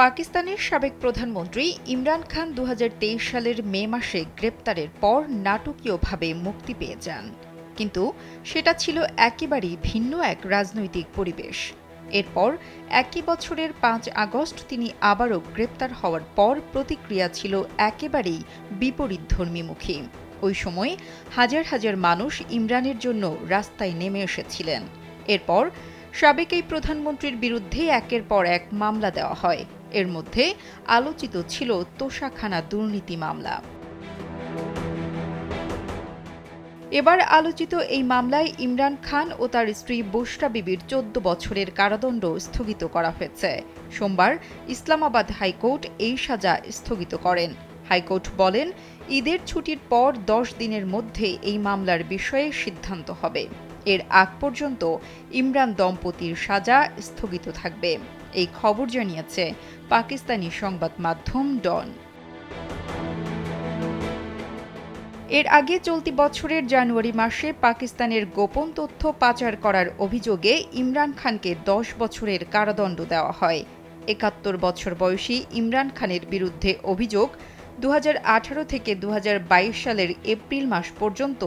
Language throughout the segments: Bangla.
পাকিস্তানের সাবেক প্রধানমন্ত্রী ইমরান খান ২০২৩ সালের মে মাসে গ্রেপ্তারের পর নাটকীয়ভাবে মুক্তি পেয়ে যান। কিন্তু সেটা ছিল একেবারেই ভিন্ন এক রাজনৈতিক পরিবেশ। এরপর একই বছরের ৫ আগস্ট তিনি আবারও গ্রেপ্তার হওয়ার পর প্রতিক্রিয়া ছিল একেবারেই বিপরীতধর্মীমুখী। ওই সময় হাজার হাজার মানুষ ইমরানের জন্য রাস্তায় নেমে এসেছিলেন। এরপর সাবেক এই প্রধানমন্ত্রীর বিরুদ্ধে একের পর এক মামলা দেওয়া হয়। এর মধ্যে আলোচিত ছিল তোষাখানা দুর্নীতি মামলা। এবার আলোচিত এই মামলায় ইমরান খান ও তার স্ত্রী বুশরা বিবির ১৪ বছরের কারাদণ্ড স্থগিত করা হয়েছে। সোমবার ইসলামাবাদ হাইকোর্ট এই সাজা স্থগিত করেন। হাইকোর্ট বলেন, ঈদের ছুটির পর ১০ দিনের মধ্যে এই মামলার বিষয়ে সিদ্ধান্ত হবে। এর আগ পর্যন্ত ইমরান দম্পতির সাজা স্থগিত থাকবে। এই খবর জানিয়েছে পাকিস্তানি সংবাদ মাধ্যম ডন। এর আগে চলতি বছরের জানুয়ারি মাসে পাকিস্তানের গোপন তথ্য পাচার করার অভিযোগে ইমরান খানকে ১০ বছরের কারাদণ্ড দেওয়া হয়। ৭১ বছর বয়সী ইমরান খানের বিরুদ্ধে অভিযোগ, ২০১৮ থেকে ২০২২ সালের এপ্রিল মাস পর্যন্ত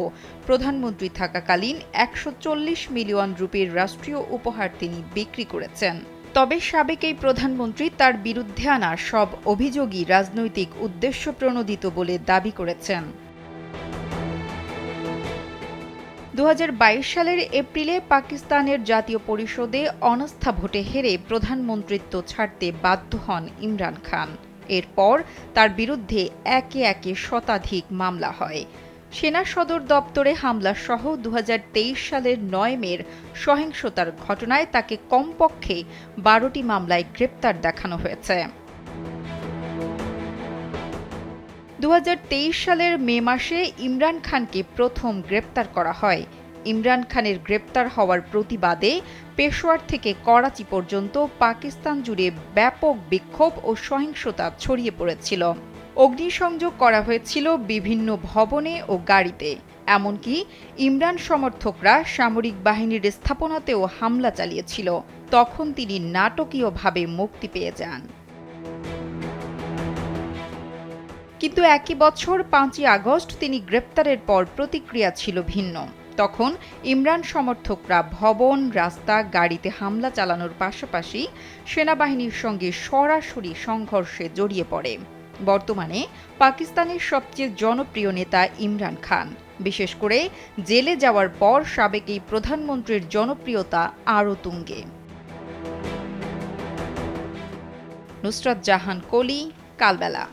প্রধানমন্ত্রী থাকাকালীন ১৪০ মিলিয়ন রুপির রাষ্ট্রীয় উপহার তিনি বিক্রি করেছেন। তবে সাবেক এই প্রধানমন্ত্রী তার বিরুদ্ধে আনা সব অভিযোগই রাজনৈতিক উদ্দেশ্যপ্রণোদিত বলে দাবি করেছেন। ২০২২ সালের এপ্রিলে পাকিস্তানের জাতীয় পরিষদে অনাস্থা ভোটে হেরে প্রধানমন্ত্রিত্ব ছাড়তে বাধ্য হন ইমরান খান। এরপর তার বিরুদ্ধে একে একে শতাধিক মামলা হয়। সেনা সদর দপ্তরে হামলা সহ ২০২৩ সালের ৯ মের সহিংসতার ঘটনায় তাকে কমপক্ষে ১২টি মামলায় গ্রেপ্তার দেখানো হয়েছে। ২০২৩ সালের মে মাসে ইমরান খানকে প্রথম গ্রেপ্তার করা হয়। ইমরান খানের গ্রেপ্তার হওয়ার প্রতিবাদে পেশোয়ার থেকে করাচি পর্যন্ত পাকিস্তান জুড়ে ব্যাপক বিক্ষোভ ও সহিংসতা ছড়িয়ে পড়েছিল। অগ্নিসংযোগ করা হয়েছিল বিভিন্ন ভবনে ও গাড়িতে। এমনকি ইমরান সমর্থকরা সামরিক বাহিনীর স্থাপনাতেও হামলা চালিয়েছিল। তখন তিনি নাটকীয়ভাবে মুক্তি পেয়ে যান। কিন্তু একই বছর ৫ই আগস্ট তিনি গ্রেপ্তারের পর প্রতিক্রিয়া ছিল ভিন্ন। তখন ইমরান সমর্থকরা ভবন, রাস্তা, গাড়িতে হামলা চালানোর পাশাপাশি সেনাবাহিনীর সঙ্গে সরাসরি সংঘর্ষে জড়িয়ে পড়ে। বর্তমানে পাকিস্তানের সবচেয়ে জনপ্রিয় নেতা ইমরান খান। বিশেষ করে জেলে যাওয়ার পর সাবেক এই প্রধানমন্ত্রীর জনপ্রিয়তা আরও তুঙ্গে। নুসরাত জাহান কলি, কালবেলা।